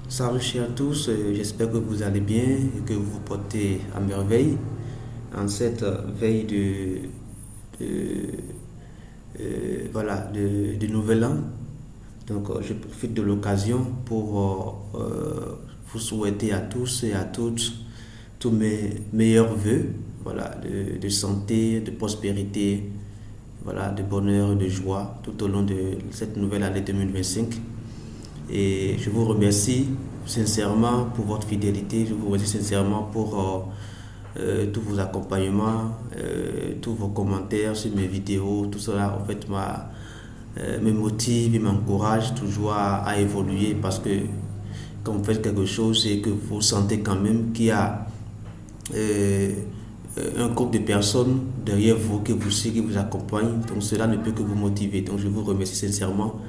Salut chers tous, j'espère que vous allez bien et que vous vous portez à merveille en cette veille de, de Nouvel An. Donc je profite de l'occasion pour vous souhaiter à tous et à toutes tous mes meilleurs voeux, voilà, de santé, de prospérité, voilà, de bonheur, de joie tout au long de cette nouvelle année 2025. Et je vous remercie sincèrement pour votre fidélité, je vous remercie sincèrement pour tous vos accompagnements, tous vos commentaires sur mes vidéos, tout cela en fait me motive et m'encourage toujours à évoluer parce que quand vous faites quelque chose et que vous sentez quand même qu'il y a euh, un groupe de personnes derrière vous qui vous accompagnent, donc cela ne peut que vous motiver. Donc je vous remercie sincèrement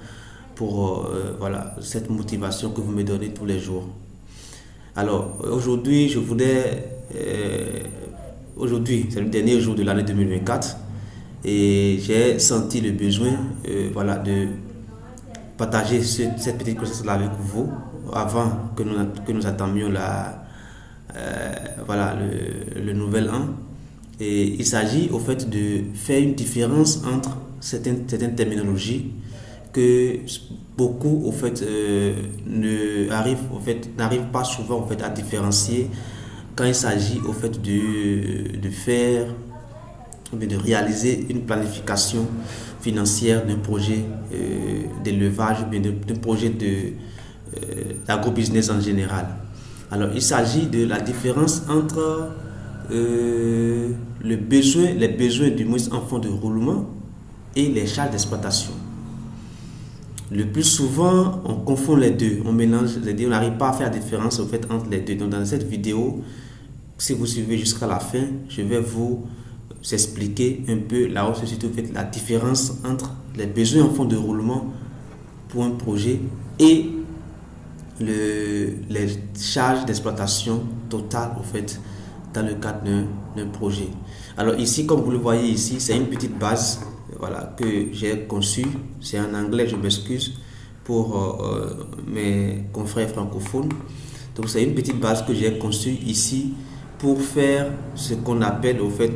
pour voilà, cette motivation que vous me donnez tous les jours. Alors aujourd'hui, aujourd'hui, c'est le dernier jour de l'année 2024 et j'ai senti le besoin voilà, de partager cette petite connaissance-là avec vous avant que nous attamions voilà, le nouvel an. Et il s'agit au fait de faire une différence entre certaines terminologies que beaucoup au fait n'arrivent pas souvent au fait à différencier quand il s'agit au fait de faire de réaliser une planification financière d'un projet d'élevage ou bien d'un projet d'agrobusiness en général. Alors il s'agit de la différence entre les besoins du moins en fonds de roulement et les charges d'exploitation. Le plus souvent, on confond les deux, on mélange les deux, on n'arrive pas à faire la différence au fait entre les deux. Donc dans cette vidéo, si vous suivez jusqu'à la fin, je vais vous expliquer un peu là où se situe en fait la différence entre les besoins en fonds de roulement pour un projet et les charges d'exploitation totale au fait dans le cadre d'un projet. Alors ici, comme vous le voyez ici, c'est une petite base voilà, que j'ai conçue. C'est en anglais, je m'excuse pour mes confrères francophones. Donc c'est une petite base que j'ai conçue ici pour faire ce qu'on appelle au fait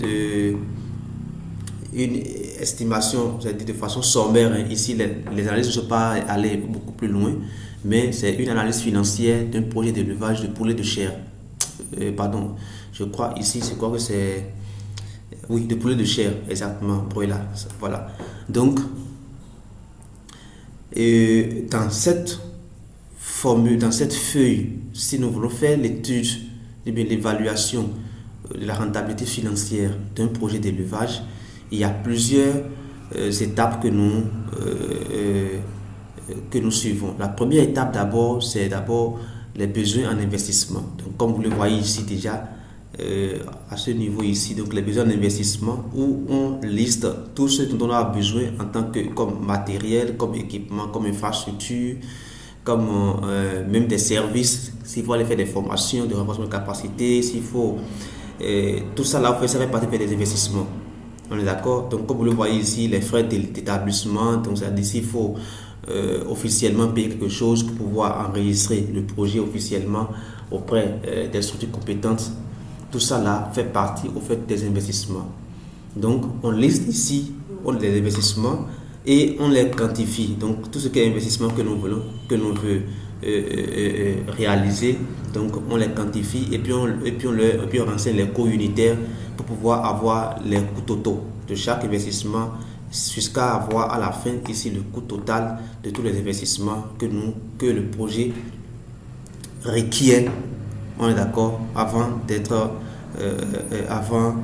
une estimation, de façon sommaire. Hein. Ici, les analyses ne sont pas allées beaucoup plus loin, mais c'est une analyse financière d'un projet d'élevage de poulets de chair. Pardon, je crois ici, c'est quoi que c'est? Oui, de poulet de chair, exactement, broiler. Voilà. Donc, dans cette formule, dans cette feuille, si nous voulons faire l'étude, l'évaluation de la rentabilité financière d'un projet d'élevage, il y a plusieurs étapes que nous suivons. La première étape d'abord, c'est d'abord les besoins en investissement. Donc, comme vous le voyez ici déjà, à ce niveau ici, donc les besoins en investissement où on liste tout ce dont on a besoin en tant que comme matériel, comme équipement, comme infrastructure, comme même des services, s'il faut aller faire des formations de renforcement de capacité, s'il faut tout ça là, ça fait partie des investissements. On est d'accord? Donc comme vous le voyez ici, les frais d'établissement, donc ça dit s'il faut officiellement payer quelque chose pour pouvoir enregistrer le projet officiellement auprès des structures compétentes. Tout ça là fait partie au fait des investissements. Donc on liste ici les investissements et on les quantifie. Donc tout ce qui est investissement que l'on veut réaliser, donc on les quantifie et puis on renseigne les coûts unitaires pour pouvoir avoir les coûts totaux de chaque investissement jusqu'à avoir à la fin ici le coût total de tous les investissements que le projet requiert. On est d'accord avant d'être avant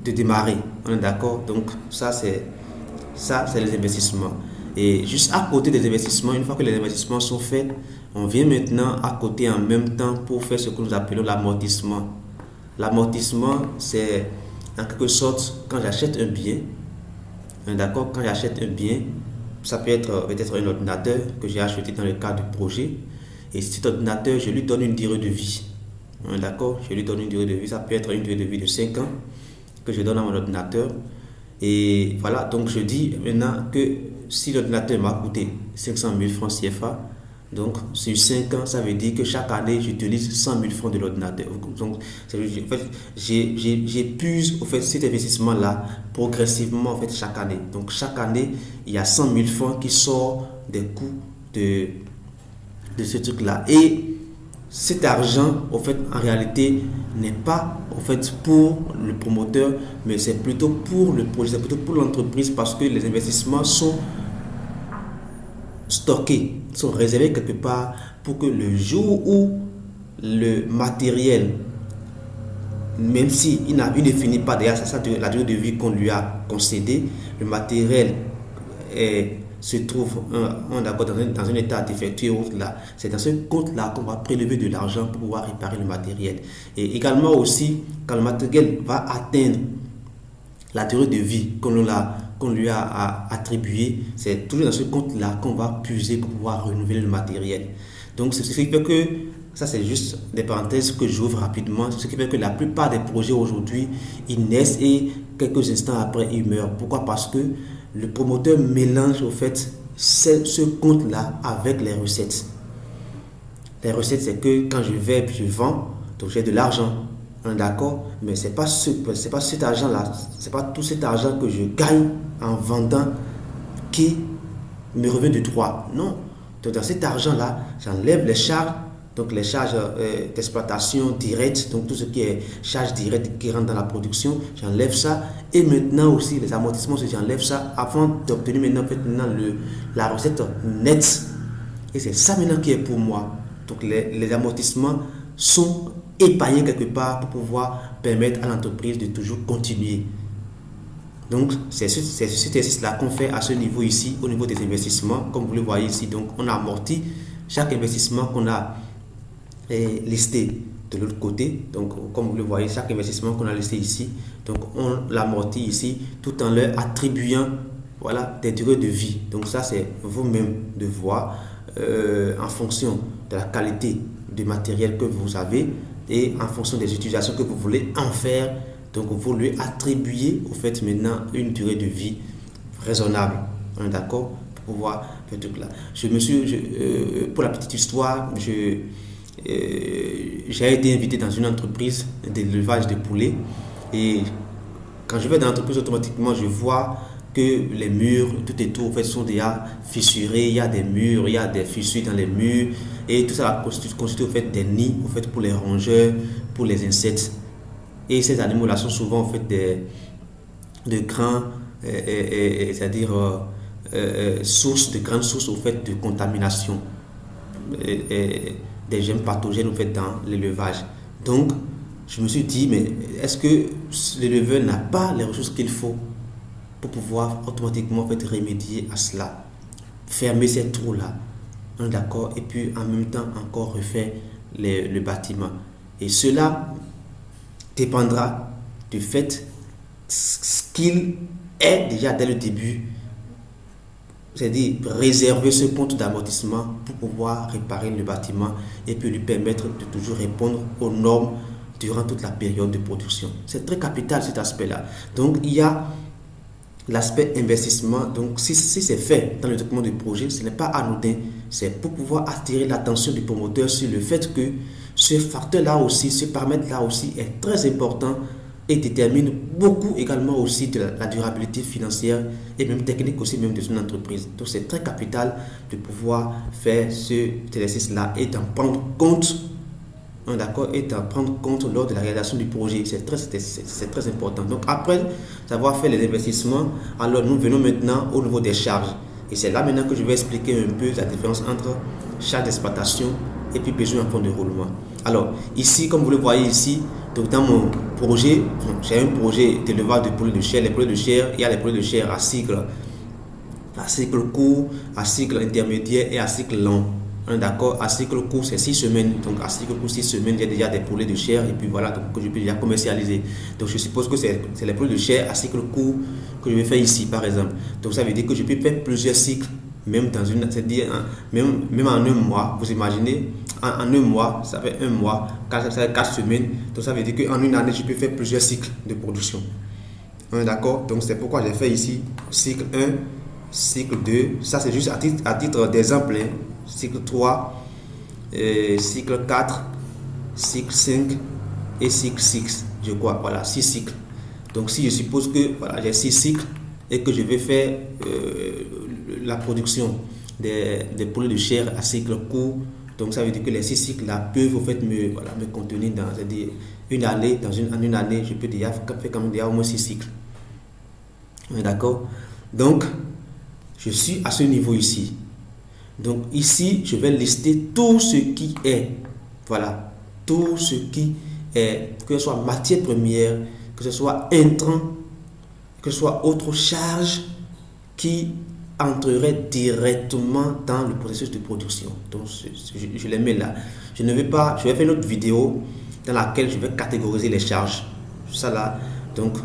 de démarrer. On est d'accord. Donc ça c'est les investissements. Et juste à côté des investissements, une fois que les investissements sont faits, on vient maintenant à côté en même temps pour faire ce que nous appelons l'amortissement. L'amortissement, c'est en quelque sorte quand j'achète un bien. D'accord, quand j'achète un bien, ça peut être peut-être un ordinateur que j'ai acheté dans le cadre du projet. Et cet ordinateur, je lui donne une durée de vie. D'accord, je lui donne une durée de vie. Ça peut être une durée de vie de 5 ans que je donne à mon ordinateur. Et voilà, donc je dis maintenant que si l'ordinateur m'a coûté 500 000 francs CFA, donc sur 5 ans, ça veut dire que chaque année, j'utilise 100 000 francs de l'ordinateur. Donc, en fait, j'épuise au fait, cet investissement-là progressivement en fait, chaque année. Donc chaque année, il y a 100 000 francs qui sortent des coûts de ce truc-là. Et cet argent, au fait, en réalité, n'est pas au fait pour le promoteur, mais c'est plutôt pour le projet, c'est plutôt pour l'entreprise parce que les investissements sont stockés, sont réservés quelque part pour que le jour où le matériel, même si il ne finit pas déjà la durée de vie qu'on lui a concédé, le matériel se trouve dans un état défectueux, c'est dans ce compte-là qu'on va prélever de l'argent pour pouvoir réparer le matériel. Et également aussi, quand le matériel va atteindre la durée de vie qu'on lui a attribuée, c'est toujours dans ce compte-là qu'on va puiser pour pouvoir renouveler le matériel. Donc, c'est ce qui fait que, ça c'est juste des parenthèses que j'ouvre rapidement, ce qui fait que la plupart des projets aujourd'hui, ils naissent et quelques instants après, ils meurent. Pourquoi? Parce que le promoteur mélange au fait ce compte-là avec les recettes. Les recettes, c'est que quand je vends, donc j'ai de l'argent. D'accord, mais c'est pas cet argent-là, c'est pas tout cet argent que je gagne en vendant qui me revient de droit. Non. Donc dans cet argent-là, j'enlève les charges, donc les charges d'exploitation directe, donc tout ce qui est charges directes qui rentrent dans la production, j'enlève ça. Et maintenant aussi les amortissements, j'enlève ça avant d'obtenir maintenant la recette nette. Et c'est ça maintenant qui est pour moi. Donc les amortissements sont épargnés quelque part pour pouvoir permettre à l'entreprise de toujours continuer. Donc c'est cet exercice-là qu'on fait à ce niveau ici, au niveau des investissements, comme vous le voyez ici. Donc on amortit chaque investissement qu'on a listé de l'autre côté. Donc comme vous le voyez, chaque investissement qu'on a listé ici, donc on l'amortit ici tout en leur attribuant voilà, des durées de vie. Donc ça c'est vous-même de voir en fonction de la qualité du matériel que vous avez et en fonction des utilisations que vous voulez en faire, donc vous lui attribuez au fait maintenant une durée de vie raisonnable, d'accord, pour pouvoir faire tout là. Pour la petite histoire, j'ai été invité dans une entreprise d'élevage de poulets et quand je vais dans l'entreprise, automatiquement je vois que les murs tout et tout en fait, sont déjà fissurés, il y a des murs, il y a des fissures dans les murs et tout ça constitue en fait, des nids en fait, pour les rongeurs, pour les insectes. Et ces animaux-là sont souvent en fait, de grands, c'est-à-dire de grandes sources en fait, de contamination des germes pathogènes en fait, dans l'élevage. Donc, je me suis dit, mais est-ce que l'éleveur n'a pas les ressources qu'il faut pour pouvoir automatiquement en fait, remédier à cela, fermer ces trous-là, d'accord, et puis en même temps encore refaire le bâtiment. Et cela dépendra du fait qu'il est déjà dès le début, c'est-à-dire réserver ce compte d'amortissement pour pouvoir réparer le bâtiment et puis lui permettre de toujours répondre aux normes durant toute la période de production. C'est très capital cet aspect-là. Donc il y a l'aspect investissement. Donc si c'est fait dans le document du projet, ce n'est pas anodin. C'est pour pouvoir attirer l'attention du promoteur sur le fait que ce facteur-là aussi, ce paramètre-là aussi est très important et détermine beaucoup également aussi de la durabilité financière et même technique aussi même de son entreprise. Donc c'est très capital de pouvoir faire cet exercice-là et d'en prendre compte, d'accord, et d'en prendre compte lors de la réalisation du projet. C'est très important. Donc après avoir fait les investissements, alors nous venons maintenant au niveau des charges. Et c'est là maintenant que je vais expliquer un peu la différence entre charge d'exploitation et puis besoin en fonds de roulement. Alors ici, comme vous le voyez ici, donc dans mon projet, j'ai un projet d'élevage de poulets de chair. Les poulets de chair, il y a les poulets de chair à cycle court, à cycle intermédiaire et à cycle long. D'accord, à cycle court c'est 6 semaines, donc à cycle court 6 semaines il y a déjà des poulets de chair et puis voilà, donc que je peux déjà commercialiser. Donc je suppose que c'est les poulets de chair à cycle court que je vais faire ici par exemple. Donc ça veut dire que je peux faire plusieurs cycles, même dans une, c'est-à-dire même en un mois, vous imaginez, en un mois, ça fait un mois, ça fait 4 semaines, donc ça veut dire qu'en une année je peux faire plusieurs cycles de production. D'accord? Donc c'est pourquoi j'ai fait ici cycle 1, cycle 2. Ça c'est juste à titre d'exemple. Hein. Cycle 3, cycle 4, cycle 5 et cycle 6. Je crois. Voilà, 6 cycles. Donc si je suppose que voilà, j'ai 6 cycles et que je vais faire la production des poulets de chair à cycle court, donc ça veut dire que les 6 cycles là peuvent en fait me contenir dans, c'est-à-dire une année, en une année, je peux déjà faire quand même déjà au moins 6 cycles. D'accord? Donc, je suis à ce niveau ici. Donc ici, je vais lister tout ce qui est, voilà, tout ce qui est, que ce soit matière première, que ce soit intrant, que ce soit autre charge qui entrerait directement dans le processus de production. Donc je les mets là. Je ne vais pas, je vais faire une autre vidéo dans laquelle je vais catégoriser les charges. Ça là, donc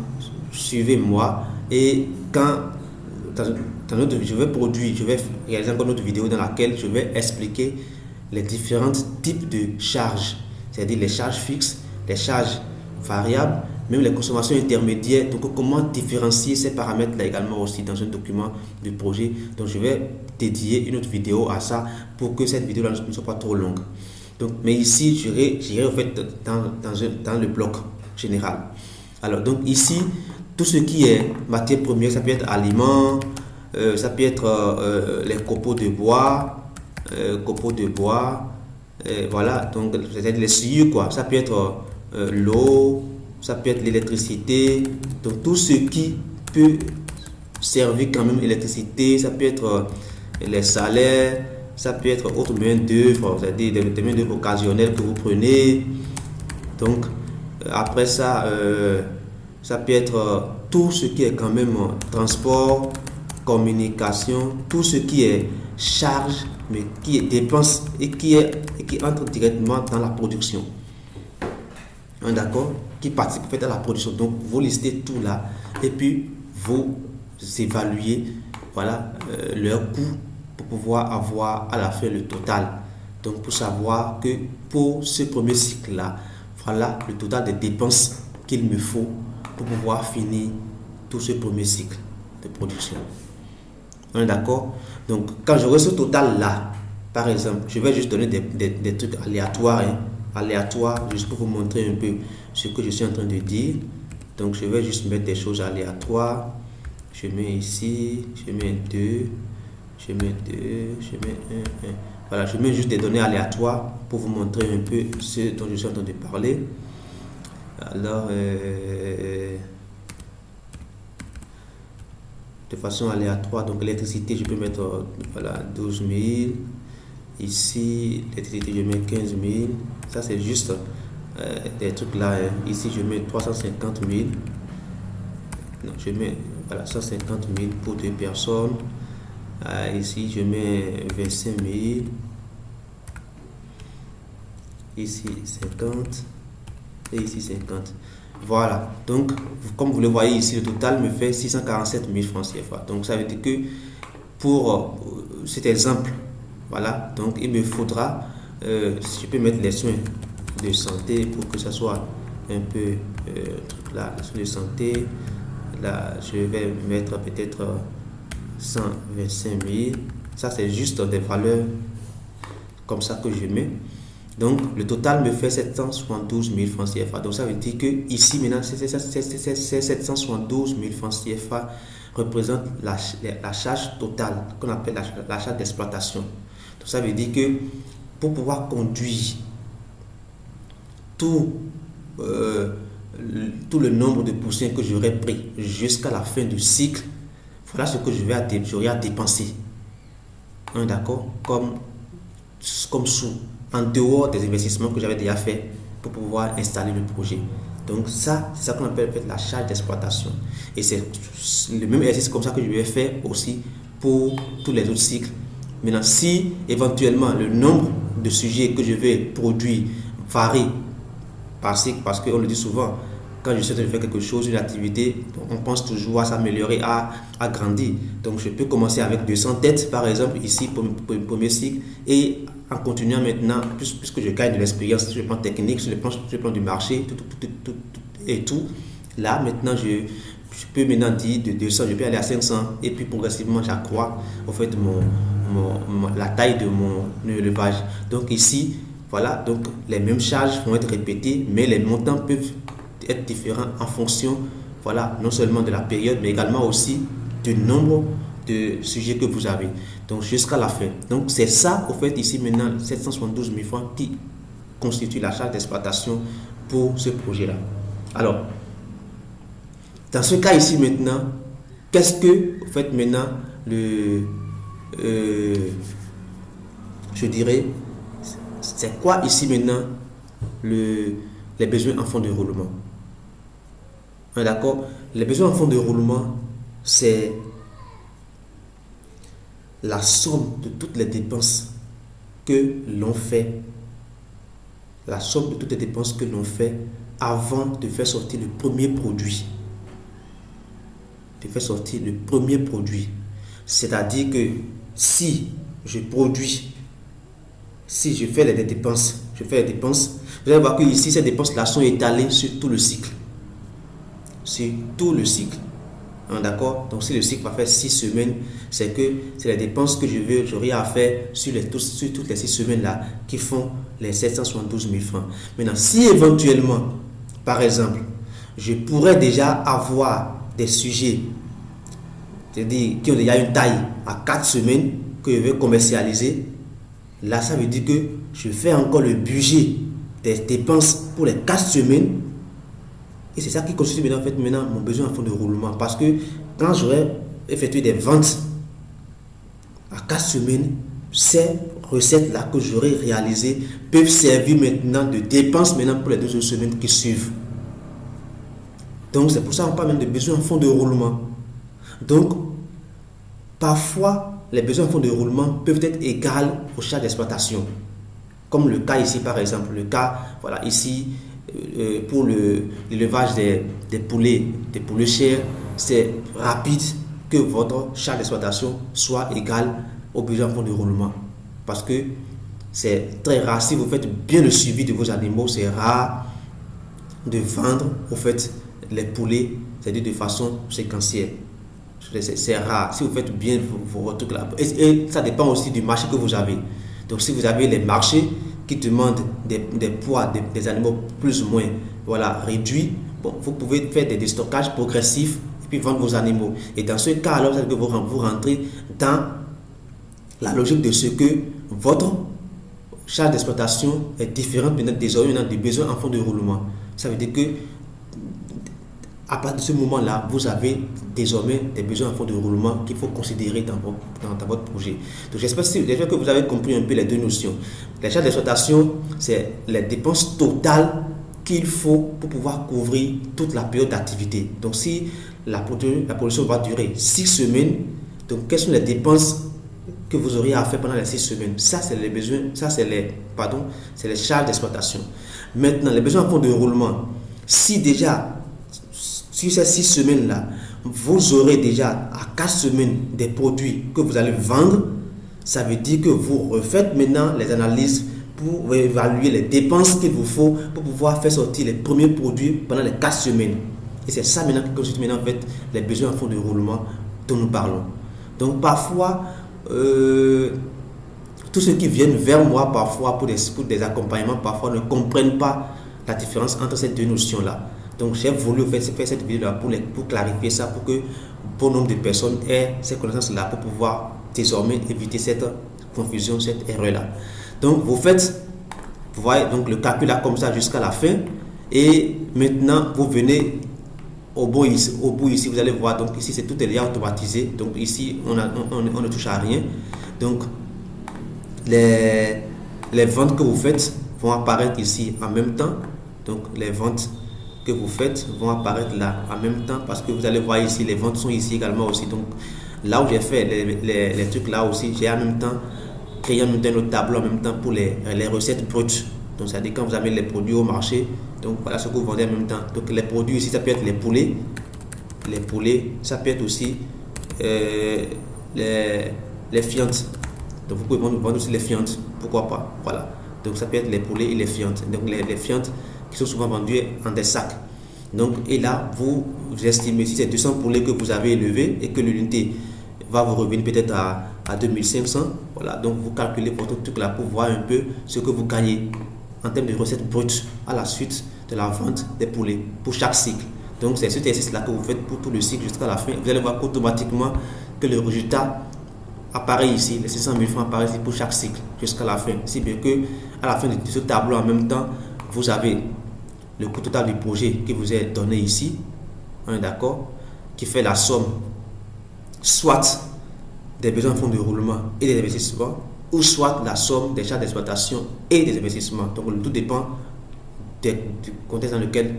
suivez-moi et quand je vais réaliser encore une autre vidéo dans laquelle je vais expliquer les différents types de charges, c'est-à-dire les charges fixes, les charges variables, même les consommations intermédiaires. Donc comment différencier ces paramètres-là également aussi dans un document de projet. Donc je vais dédier une autre vidéo à ça pour que cette vidéo-là ne soit pas trop longue. Donc, mais ici, j'irai en fait dans le bloc général. Alors donc ici, tout ce qui est matière première, ça peut être aliments, ça peut être les copeaux de bois, voilà, donc c'est-à-dire les sciures quoi. Ça peut être l'eau, ça peut être l'électricité, donc tout ce qui peut servir quand même l'électricité, ça peut être les salaires, ça peut être autre moyen d'œuvre, c'est-à-dire des moyens d'œuvre occasionnels que vous prenez. Donc après ça, ça peut être tout ce qui est quand même transport, communication, tout ce qui est charge, mais qui est dépense et qui entre directement dans la production. D'accord? Qui participe à la production. Donc vous listez tout là et puis vous évaluez voilà, leur coût pour pouvoir avoir à la fin le total. Donc pour savoir que pour ce premier cycle là, voilà le total des dépenses qu'il me faut pour pouvoir finir tout ce premier cycle de production. On est d'accord? Donc quand j'aurai ce total là, par exemple, je vais juste donner des trucs aléatoires, aléatoires, juste pour vous montrer un peu ce que je suis en train de dire. Donc je vais juste mettre des choses aléatoires. Je mets ici, je mets 2, je mets 2, je mets 1. Voilà, je mets juste des données aléatoires pour vous montrer un peu ce dont je suis en train de parler. Alors, de façon aléatoire, donc l'électricité, je peux mettre voilà, 12 000. Ici, l'électricité, je mets 15 000. Ça, c'est juste des trucs là. Hein. Ici, je mets 350 000. Non, je mets voilà, 150 000 pour 2 personnes. Ici, je mets 25 000. Ici, 50. Et ici, 50. Voilà. Donc, comme vous le voyez ici, le total me fait 647 000 francs CFA. Donc, ça veut dire que pour cet exemple, voilà, donc il me faudra, je peux mettre les soins de santé pour que ça soit un peu là, les soins de santé. Là, je vais mettre peut-être 125 000. Ça, c'est juste des valeurs comme ça que je mets. Donc, le total me fait 772 000 francs CFA. Donc, ça veut dire que ici, maintenant, ces 772 000 francs CFA représentent la charge totale qu'on appelle la charge d'exploitation. Donc, ça veut dire que pour pouvoir conduire tout le nombre de poussins que j'aurais pris jusqu'à la fin du cycle, voilà ce que j'aurai à dépenser. D'accord? Comme sous, en dehors des investissements que j'avais déjà fait pour pouvoir installer le projet. Donc ça, c'est ça qu'on appelle la charge d'exploitation. Et c'est le même exercice comme ça que je vais faire aussi pour tous les autres cycles. Maintenant, si éventuellement le nombre de sujets que je vais produire varie par cycle, parce qu'on le dit souvent, quand je suis en train de faire quelque chose, une activité, on pense toujours à s'améliorer, à grandir. Donc je peux commencer avec 200 têtes, par exemple, ici pour le premier cycle, et en continuant maintenant, puisque je gagne de l'expérience sur le plan technique, sur le plan du marché, et tout, là maintenant je peux maintenant dire de 200, je peux aller à 500 et puis progressivement j'accrois en fait la taille de mon élevage. Donc ici, voilà, donc les mêmes charges vont être répétées, mais les montants peuvent être différents en fonction, voilà, non seulement de la période, mais également aussi du nombre de sujets que vous avez. Donc jusqu'à la fin. Donc c'est ça, au fait, ici maintenant, 772 000 francs qui constitue la charge d'exploitation pour ce projet-là. Alors, dans ce cas ici maintenant, qu'est-ce que, en fait, maintenant, je dirais, c'est quoi ici maintenant les besoins en fonds de roulement? D'accord? Les besoins en fonds de roulement, c'est la somme de toutes les dépenses que l'on fait. La somme de toutes les dépenses que l'on fait avant de faire sortir le premier produit. De faire sortir le premier produit. C'est-à-dire que si je produis, si je fais les dépenses, vous allez voir que ici, ces dépenses-là sont étalées sur tout le cycle. Sur tout le cycle. D'accord? Donc si le cycle va faire 6 semaines, c'est les dépenses que j'aurai à faire sur toutes les 6 semaines-là qui font les 772 000 francs. Maintenant, si éventuellement, par exemple, je pourrais déjà avoir des sujets, c'est-à-dire qui ont déjà une taille à 4 semaines que je vais commercialiser, là ça veut dire que je fais encore le budget des dépenses pour les 4 semaines. Et c'est ça qui constitue maintenant mon besoin en fonds de roulement. Parce que quand j'aurai effectué des ventes à 4 semaines, ces recettes-là que j'aurai réalisées peuvent servir maintenant de dépenses maintenant pour les 2 autres semaines qui suivent. Donc c'est pour ça qu'on parle même de besoins en fonds de roulement. Donc parfois les besoins en fonds de roulement peuvent être égaux aux charges d'exploitation. Comme le cas ici par exemple, le cas voilà ici. Pour l'élevage des poulets chers, c'est rapide que votre charge d'exploitation soit égale au besoin en fonds de roulement. Parce que c'est très rare, si vous faites bien le suivi de vos animaux, c'est rare de vendre au fait les poulets, c'est-à-dire de façon séquentielle. C'est rare, si vous faites bien vos trucs là. Et ça dépend aussi du marché que vous avez. Donc si vous avez les marchés qui demandent des poids des animaux plus ou moins réduits, bon, vous pouvez faire des stockages progressifs et puis vendre vos animaux. Et dans ce cas, alors que vous rentrez dans la logique de ce que votre charge d'exploitation est différente maintenant désormais des besoins en fonds de roulement. Ça veut dire que à partir de ce moment-là, vous avez désormais des besoins en fonds de roulement qu'il faut considérer dans votre projet. Donc j'espère que vous avez compris un peu les deux notions. La charge d'exploitation, c'est les dépenses totales qu'il faut pour pouvoir couvrir toute la période d'activité. Donc si la production va durer 6 semaines, donc quelles sont les dépenses que vous auriez à faire pendant les 6 semaines? Ça, c'est les besoins, c'est les charges d'exploitation. Maintenant, les besoins en fonds de roulement, si déjà sur ces 6 semaines-là, vous aurez déjà à 4 semaines des produits que vous allez vendre, ça veut dire que vous refaites maintenant les analyses pour évaluer les dépenses qu'il vous faut pour pouvoir faire sortir les premiers produits pendant les 4 semaines. Et c'est ça maintenant qui constitue maintenant en fait les besoins en fonds de roulement dont nous parlons. Donc parfois, tous ceux qui viennent vers moi parfois pour des accompagnements, parfois ne comprennent pas la différence entre ces deux notions-là. Donc j'ai voulu faire cette vidéo-là pour clarifier ça, pour que bon nombre de personnes aient ces connaissances-là pour pouvoir désormais éviter cette confusion, cette erreur-là. Donc vous voyez donc le calcul là comme ça jusqu'à la fin, et maintenant vous venez au bout ici, vous allez voir, donc ici c'est tout est déjà automatisé, donc ici on ne touche à rien. Donc les ventes que vous faites vont apparaître ici en même temps. Donc les ventes que vous faites vont apparaître là en même temps, parce que vous allez voir ici les ventes sont ici également aussi. Donc là où j'ai fait les trucs là aussi, j'ai en même temps créé un autre tableau en même temps pour les recettes brutes. Donc c'est à dire quand vous avez les produits au marché, donc voilà ce que vous vendez en même temps. Donc les produits ici, ça peut être les poulets, ça peut être aussi les fientes. Donc vous pouvez vendre aussi les fientes, pourquoi pas, voilà. Donc ça peut être les poulets et les fientes. Donc les fientes qui sont souvent vendues en des sacs. Donc, et là, vous estimez si c'est 200 poulets que vous avez élevé et que l'unité va vous revenir peut-être à 2500. Voilà, donc vous calculez votre truc là pour voir un peu ce que vous gagnez en termes de recettes brutes à la suite de la vente des poulets pour chaque cycle. Donc, c'est cet exercice là que vous faites pour tout le cycle jusqu'à la fin. Vous allez voir automatiquement que le résultat apparaît ici, les 600 000 francs apparaissent ici pour chaque cycle jusqu'à la fin. Si bien que à la fin de ce tableau, en même temps, vous avez le coût total du projet qui vous est donné ici, d'accord, qui fait la somme soit des besoins en fonds de roulement et des investissements, ou soit la somme des charges d'exploitation et des investissements. Donc, tout dépend du contexte dans lequel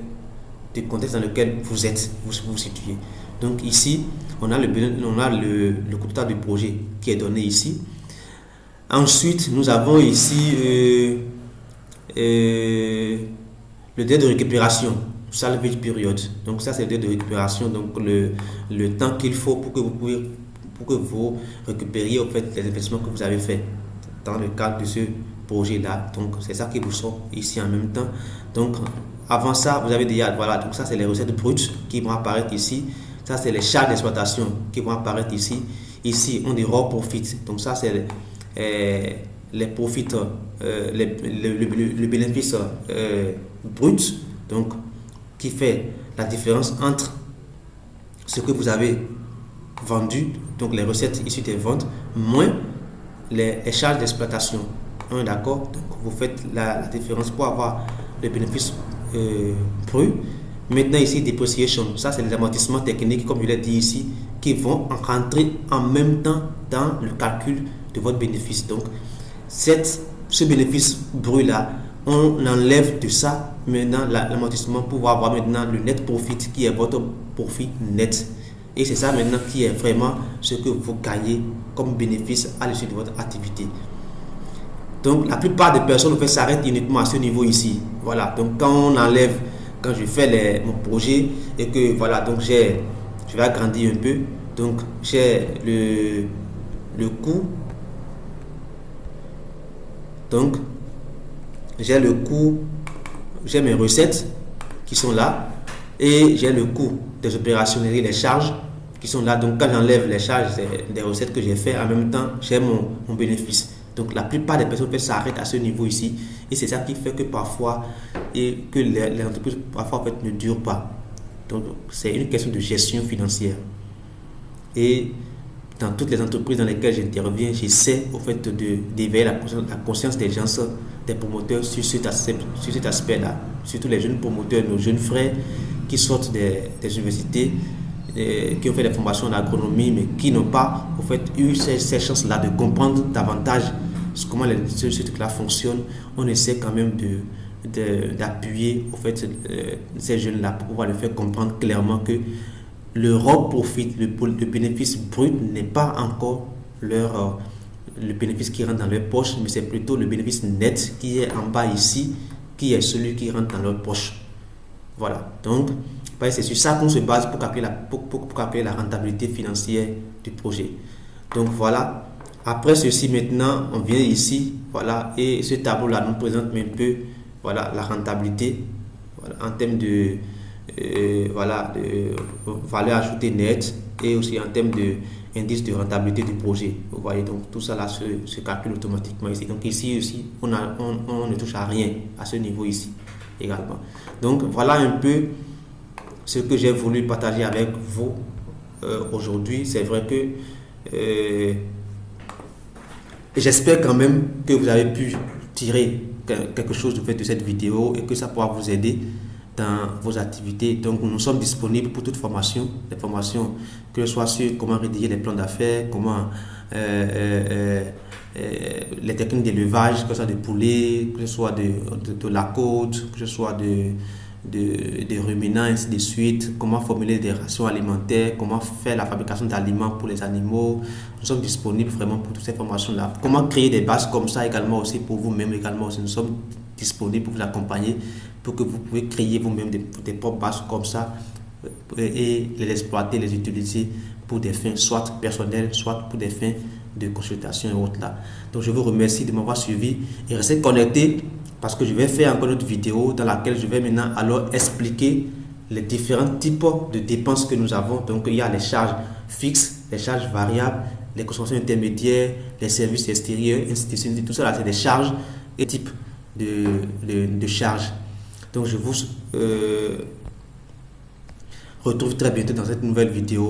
vous êtes, vous situez. Donc ici, on a le coût total du projet qui est donné ici. Ensuite, nous avons ici le délai de récupération, salvage period. Donc ça, c'est le délai de récupération, donc le temps qu'il faut pour que vous récupériez en fait les investissements que vous avez faits dans le cadre de ce projet-là. Donc c'est ça qui vous sort ici en même temps. Donc avant ça, vous avez déjà, voilà, donc ça c'est les recettes brutes qui vont apparaître ici. Ça c'est les charges d'exploitation qui vont apparaître ici. Ici, on dit raw profit. Donc ça c'est les profits, le bénéfice brut, donc qui fait la différence entre ce que vous avez vendu, donc les recettes issues des ventes, moins les charges d'exploitation. D'accord? Donc vous faites la différence pour avoir le bénéfice brut. Maintenant ici, depreciation, ça c'est les amortissements techniques, comme je l'ai dit ici, qui vont rentrer en même temps dans le calcul de votre bénéfice. Donc ce bénéfice brut là, on enlève de ça maintenant l'amortissement pour avoir maintenant le net profit qui est votre profit net. Et c'est ça maintenant qui est vraiment ce que vous gagnez comme bénéfice à l'issue de votre activité. Donc la plupart des personnes en fait s'arrêtent uniquement à ce niveau ici. Voilà, donc quand je fais mon projet et que voilà, donc je vais agrandir un peu, donc j'ai le coût, donc j'ai mes recettes qui sont là et j'ai le coût des opérationnels, les charges qui sont là. Donc quand j'enlève les charges des recettes que j'ai fait, en même temps j'ai mon bénéfice. Donc la plupart des personnes s'arrêtent à ce niveau ici et c'est ça qui fait que parfois les entreprises parfois en fait ne durent pas. Donc c'est une question de gestion financière. Et dans toutes les entreprises dans lesquelles j'interviens, j'essaie au fait d'éveiller la conscience des gens, des promoteurs sur cet aspect-là, surtout les jeunes promoteurs, nos jeunes frères qui sortent des universités, qui ont fait des formations en agronomie, mais qui n'ont pas au fait eu ces chances-là de comprendre davantage comment ce truc-là fonctionne. On essaie quand même d'appuyer au fait ces jeunes-là pour pouvoir leur faire comprendre clairement que le raw profit, le bénéfice brut n'est pas encore le bénéfice qui rentre dans leur poche, mais c'est plutôt le bénéfice net qui est en bas ici, qui est celui qui rentre dans leur poche. Voilà, donc c'est sur ça qu'on se base pour calculer la rentabilité financière du projet. Donc voilà, après ceci maintenant, on vient ici, voilà, et ce tableau-là nous présente un peu voilà, la rentabilité voilà, en termes de valeur ajoutée nette et aussi en termes d'indice de rentabilité du projet. Vous voyez, donc tout ça là se calcule automatiquement ici. Donc ici aussi, on ne touche à rien à ce niveau ici également. Donc voilà un peu ce que j'ai voulu partager avec vous aujourd'hui. C'est vrai que j'espère quand même que vous avez pu tirer quelque chose de cette vidéo et que ça pourra vous aider dans vos activités. Donc nous sommes disponibles pour toute formation, des formations que ce soit sur comment rédiger les plans d'affaires, comment les techniques d'élevage, que ce soit de poulets, que ce soit de la côte, que ce soit des ruminants, ainsi de suite, comment formuler des rations alimentaires, comment faire la fabrication d'aliments pour les animaux. Nous sommes disponibles vraiment pour toutes ces formations-là. Comment créer des bases comme ça également aussi pour vous-même également aussi. Nous sommes disponibles pour vous accompagner pour que vous pouvez créer vous-même des propres bases comme ça et les exploiter, les utiliser pour des fins soit personnelles, soit pour des fins de consultation et autres là. Donc je vous remercie de m'avoir suivi et restez connectés parce que je vais faire encore une autre vidéo dans laquelle je vais maintenant alors expliquer les différents types de dépenses que nous avons. Donc, il y a les charges fixes, les charges variables, les consommations intermédiaires, les services extérieurs, ainsi de suite. Tout ça, c'est des charges et types de charges. Donc, je vous retrouve très bientôt dans cette nouvelle vidéo.